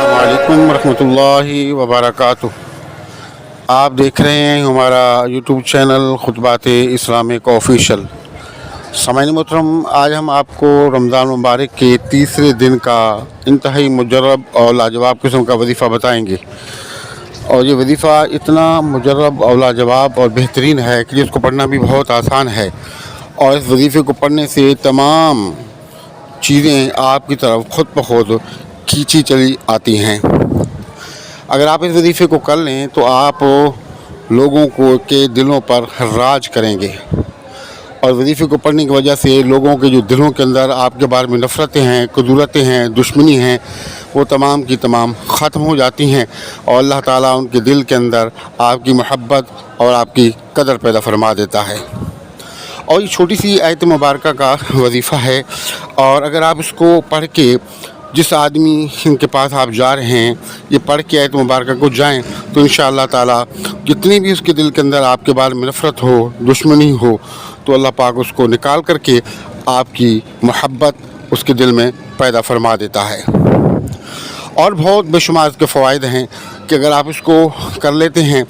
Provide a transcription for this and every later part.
वालेकुम रहमतुल्लाहि व बरकातुहू। आप देख रहे हैं हमारा यूट्यूब चैनल खुतबात इस्लामिक ऑफिशियल। सामान्य मोहतरम, आज हम आपको रमज़ान मुबारक के तीसरे दिन का इंतहाई मुजर्रब और लाजवाब किस्म का वजीफ़ा बताएंगे। और ये वजीफ़ा इतना मुजर्रब और लाजवाब और बेहतरीन है कि जिसको पढ़ना भी बहुत आसान है। और इस वजीफ़े को पढ़ने से तमाम चीज़ें आपकी तरफ खुद ब खुद खींची चली आती हैं। अगर आप इस वजीफ़े को कर लें तो आप लोगों को के दिलों पर राज करेंगे। और वजीफ़े को पढ़ने की वजह से लोगों के जो दिलों के अंदर आपके बारे में नफ़रतें हैं, कुदूरतें हैं, दुश्मनी हैं, वो तमाम की तमाम ख़त्म हो जाती हैं। और अल्लाह ताला उनके दिल के अंदर आपकी मोहब्बत और आपकी कदर पैदा फरमा देता है। और ये छोटी सी आयत मुबारक का वजीफ़ा है। और अगर आप इसको पढ़ के जिस आदमी के पास आप जा रहे हैं, ये पढ़ के आयत मुबारक को जाएं तो इंशाअल्लाह ताला जितनी भी उसके दिल के अंदर आपके बारे में नफ़रत हो, दुश्मनी हो, तो अल्लाह पाक उसको निकाल करके आपकी मोहब्बत उसके दिल में पैदा फरमा देता है। और बहुत बेशुमार इसके फ़वाइद हैं कि अगर आप इसको कर लेते हैं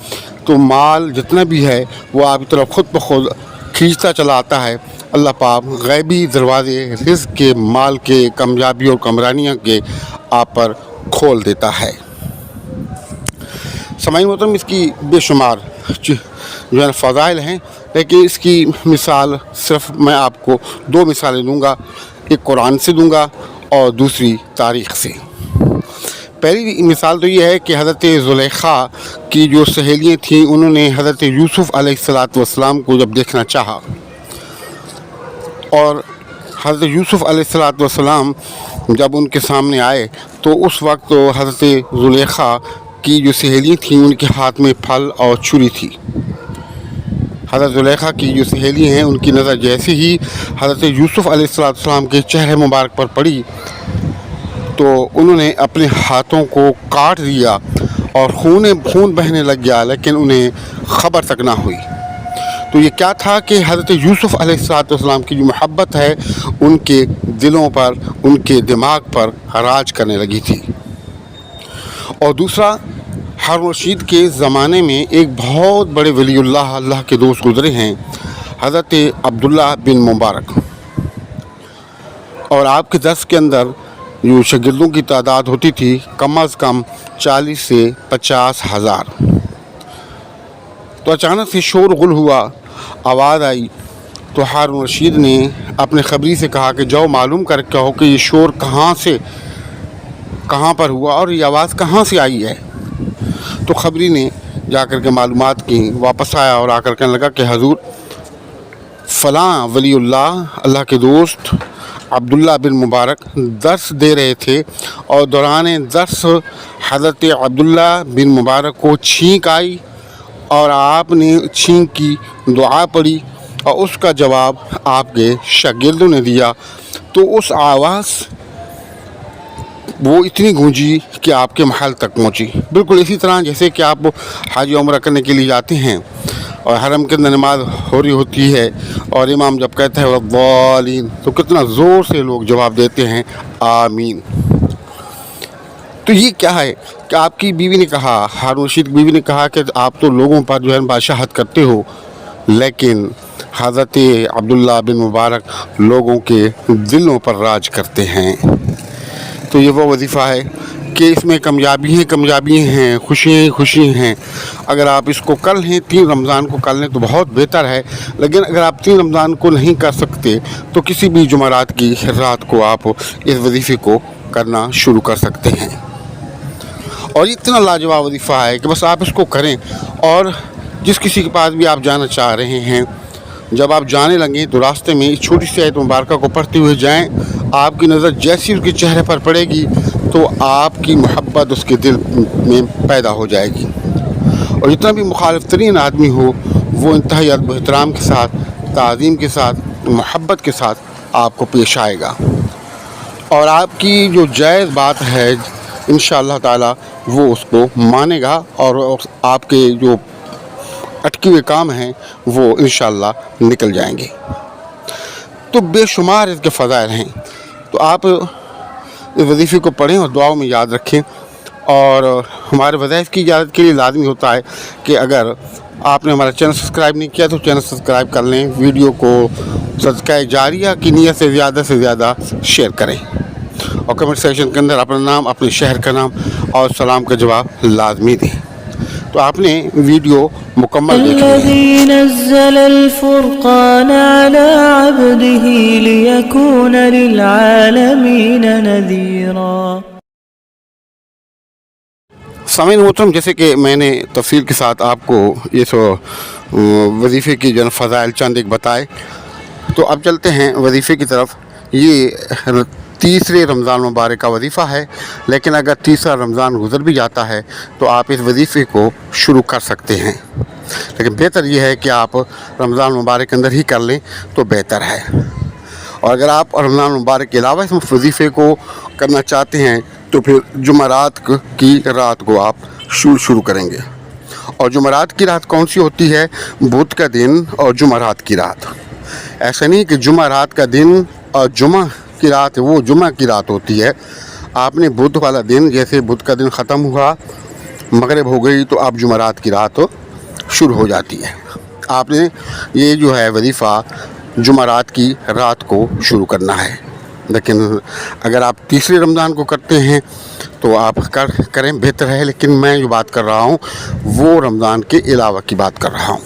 तो माल जितना भी है वो आपकी तरफ खुद ब खुद खींचता चला आता है। अल्लाह पाक गैबी दरवाज़े रिज़्क़ के, माल के, कामयाबी और कमरानियाँ के आप पर खोल देता है। समाई मोहतरम, इसकी बेशुमार जो है फ़ज़ाइल हैं, लेकिन इसकी मिसाल सिर्फ मैं आपको दो मिसालें दूंगा। एक कुरान से दूंगा और दूसरी तारीख़ से। पहली मिसाल तो ये है कि हज़रत ज़ुलेखा की जो सहेलियाँ थीं, उन्होंने हज़रत यूसुफ़ अलैहिस्सलातु वस्सलाम को जब देखना चाहा और हज़रत यूसुफ़ अलैहिस्सलातु वस्सलाम जब उनके सामने आए तो उस वक्त तो हज़रत ज़ुलेखा की जो सहेलियाँ थीं उनके हाथ में फल और छुरी थी। हज़रत ज़ुलेखा की जो सहेलियाँ हैं उनकी नज़र जैसे ही हज़रत यूसुफ़ अलैहिस्सलातु वस्सलाम के चेहरे मुबारक पर पड़ी तो उन्होंने अपने हाथों को काट दिया और खून बहने लग गया, लेकिन उन्हें ख़बर तक ना हुई। तो ये क्या था कि हज़रत यूसुफ़ अलैहिस्सलातु वस्सलाम की जो मोहब्बत है उनके दिलों पर, उनके दिमाग पर राज करने लगी थी। और दूसरा, हारून रशीद के ज़माने में एक बहुत बड़े वलीउल्लाह, अल्लाह के दोस्त गुज़रे हैं, हज़रत अब्दुल्ला बिन मुबारक। और आपके दर्स के अंदर जो शागिर्दों की तादाद होती थी कम अज़ कम 40 से 50 हज़ार। तो अचानक से शोर गुल हुआ, आवाज़ आई तो हारून रशीद ने अपने खबरी से कहा कि जाओ मालूम कर कहो कि ये शोर कहाँ पर हुआ और ये आवाज़ कहाँ से आई है। तो खबरी ने जाकर के मालूमात की, वापस आया और आकर कहने लगा कि हजूर फ़लाँ वलीउल्लाह, अल्लाह के दोस्त अब्दुल्ला बिन मुबारक दर्स दे रहे थे और दौरान दर्स हज़रत अब्दुल्ला बिन मुबारक को छींक आई और आपने छींक की दुआ पढ़ी और उसका जवाब आपके शागिर्दों ने दिया। तो उस आवाज़ वो इतनी गूंजी कि आपके महल तक पहुंची। बिल्कुल इसी तरह जैसे कि आप हाजी उम्रा करने के लिए जाते हैं और हरम के अंदर नमाज हो रही होती है और इमाम जब कहता है वद्दालीन तो कितना ज़ोर से लोग जवाब देते हैं आमीन। तो ये क्या है कि आपकी बीवी ने कहा, हारून रशीद की बीवी ने कहा कि आप तो लोगों पर जो है बादशाहत करते हो, लेकिन हज़रत अब्दुल्ला बिन मुबारक लोगों के दिलों पर राज करते हैं। तो ये वो वजीफ़ा है कि इसमें कामयाबी हैं, खुशी हैं। अगर आप इसको कर लें, 3 रमज़ान को कर लें तो बहुत बेहतर है। लेकिन अगर आप 3 रमज़ान को नहीं कर सकते तो किसी भी जुमेरात की रात को आप इस वजीफ़े को करना शुरू कर सकते हैं। और इतना लाजवाब वजीफ़ा है कि बस आप इसको करें। और जिस किसी के पास भी आप जाना चाह रहे हैं, जब आप जाने लगें तो रास्ते में इस छोटी सी आयत मुबारक को पढ़ते हुए जाएं। आपकी नज़र जैसी उसके चेहरे पर पड़ेगी तो आपकी मोहब्बत उसके दिल में पैदा हो जाएगी। और जितना भी मुखालिफ तरीन आदमी हो वो इंतहाई अदब एहतराम के साथ, ताज़ीम के साथ, मोहब्बत के साथ आपको पेश आएगा। और आपकी जो जायज़ बात है इंशाअल्लाह ताला वो उसको मानेगा और आपके जो अटके हुए काम हैं वो इंशाअल्लाह निकल जाएंगे। تو بے شمار اس کے فضائل ہیں. تو آپ اس وظیفے کو پڑھیں اور دعاؤں میں یاد رکھیں. اور ہمارے وظائف کی اجازت کے لیے لازمی ہوتا ہے کہ اگر آپ نے ہمارا چینل سبسکرائب نہیں کیا تو چینل سبسکرائب کر لیں. ویڈیو کو صدقہ جاریہ کی نیت سے زیادہ شیئر کریں. اور کمنٹ سیکشن کے اندر اپنا نام، اپنے شہر کا نام اور سلام کا جواب لازمی دیں. تو آپ نے ویڈیو مکمل دیکھ لی. الذي نزل الفرقان على عبده ليكون للعالمين نذيرا. سامعین محترم، جیسے کہ میں نے تفصیل کے ساتھ آپ کو یہ وظیفے کی جو فضائل چند ایک بتائے، تو اب چلتے ہیں وظیفے کی طرف. یہ تیسرے رمضان مبارک کا وظیفہ ہے، لیکن اگر تیسرا رمضان گزر بھی جاتا ہے تو آپ اس وظیفے کو شروع کر سکتے ہیں. لیکن بہتر یہ ہے کہ آپ رمضان مبارک کے اندر ہی کر لیں تو بہتر ہے. اور اگر آپ رمضان مبارک کے علاوہ اس وظیفے کو کرنا چاہتے ہیں تو پھر جمعرات کی رات کو آپ شروع کریں گے. اور جمعرات کی رات کون سی ہوتی ہے؟ بدھ کا دن اور جمعرات کی رات. ایسا نہیں کہ جمعرات کا دن اور جمعہ کی رات وہ جمعہ کی رات ہوتی ہے. آپ نے بدھ والا دن، جیسے بدھ کا دن ختم ہوا، مغرب ہو گئی، تو آپ جمعرات کی رات شروع ہو جاتی ہے. آپ نے یہ جو ہے وظیفہ جمعرات کی رات کو شروع کرنا ہے. لیکن اگر آپ تیسرے رمضان کو کرتے ہیں تو آپ کریں، بہتر ہے. لیکن میں جو بات کر رہا ہوں وہ رمضان کے علاوہ کی بات کر رہا ہوں.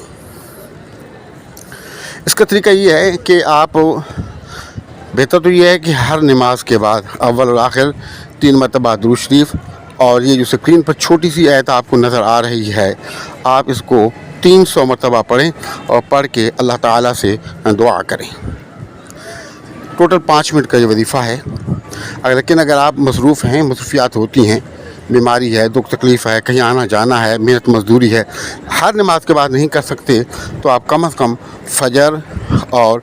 اس کا طریقہ یہ ہے کہ آپ، بہتر تو یہ ہے کہ ہر نماز کے بعد اول اور آخر 3 مرتبہ درود شریف، اور یہ جو اسکرین پر چھوٹی سی آیت آپ کو نظر آ رہی ہے، آپ اس کو 300 مرتبہ پڑھیں اور پڑھ کے اللہ تعالیٰ سے دعا کریں. ٹوٹل 5 منٹ کا یہ وظیفہ ہے. لیکن اگر آپ مصروف ہیں، مصروفیات ہوتی ہیں، بیماری ہے، دکھ تکلیف ہے، کہیں آنا جانا ہے، محنت مزدوری ہے، ہر نماز کے بعد نہیں کر سکتے، تو آپ کم از کم فجر اور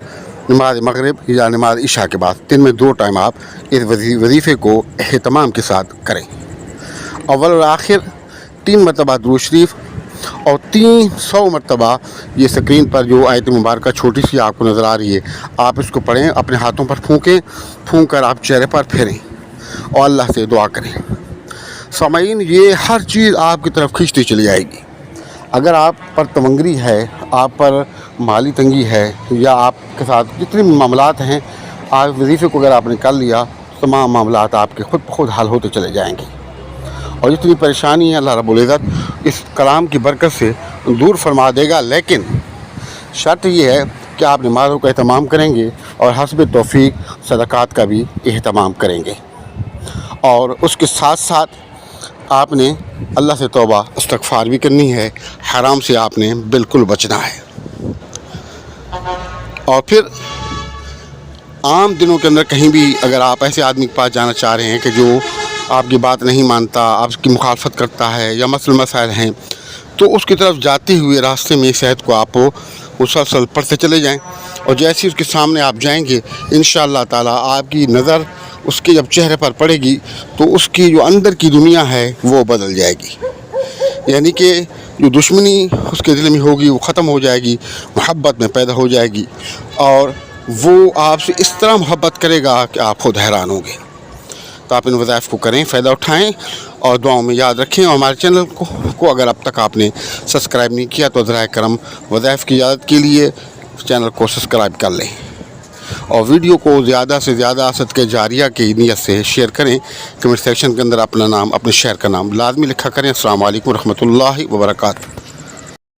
نماز مغرب یا نماز عشاء کے بعد 3 میں 2 ٹائم آپ اس وظیفے کو اہتمام کے ساتھ کریں. اول اور آخر 3 مرتبہ درود شریف اور 300 مرتبہ یہ اسکرین پر جو آیت مبارکہ چھوٹی سی آپ کو نظر آ رہی ہے، آپ اس کو پڑھیں، اپنے ہاتھوں پر پھونک کر آپ چہرے پر پھیریں اور اللہ سے دعا کریں. سامعین، یہ ہر چیز آپ کی طرف کھینچتی چلی جائے گی. اگر آپ پر تمنگری ہے، آپ پر مالی تنگی ہے، یا آپ کے ساتھ جتنے بھی معاملات ہیں، آپ وظیفے کو اگر آپ نے کر لیا، تمام معاملات آپ کے خود بخود حل ہوتے چلے جائیں گے. اور جتنی پریشانی ہے اللہ رب العزت اس کلام کی برکت سے دور فرما دے گا. لیکن شرط یہ ہے کہ آپ نمازوں کا اہتمام کریں گے اور حسب توفیق صدقات کا بھی اہتمام کریں گے. اور اس کے ساتھ ساتھ آپ نے اللہ سے توبہ استغفار بھی کرنی ہے. حرام سے آپ نے بالکل بچنا ہے. اور پھر عام دنوں کے اندر کہیں بھی اگر آپ ایسے آدمی کے پاس جانا چاہ رہے ہیں کہ جو آپ کی بات نہیں مانتا، آپ کی مخالفت کرتا ہے، یا مسائل ہیں، تو اس کی طرف جاتے ہوئے راستے میں اس آیت کو آپ مسلسل پڑھتے چلے جائیں. اور جیسے اس کے سامنے آپ جائیں گے، انشاءاللہ تعالیٰ آپ کی نظر اس کے جب چہرے پر پڑے گی تو اس کی جو اندر کی دنیا ہے وہ بدل جائے گی. یعنی کہ جو دشمنی اس کے دل میں ہوگی وہ ختم ہو جائے گی، محبت میں پیدا ہو جائے گی، اور وہ آپ سے اس طرح محبت کرے گا کہ آپ خود حیران ہوں گے. تو آپ ان وظائف کو کریں، فائدہ اٹھائیں اور دعاؤں میں یاد رکھیں. اور ہمارے چینل کو اگر اب تک آپ نے سبسکرائب نہیں کیا تو ذرائع کرم وظائف کی اجازت کے لیے چینل کو سبسکرائب کر لیں. اور ویڈیو کو زیادہ سے زیادہ صدقہ جاریہ کی نیت سے شیئر کریں. کمنٹ سیکشن کے اندر اپنا نام، اپنے شہر کا نام لازمی لکھا کریں. السلام علیکم ورحمۃ اللہ وبرکاتہ.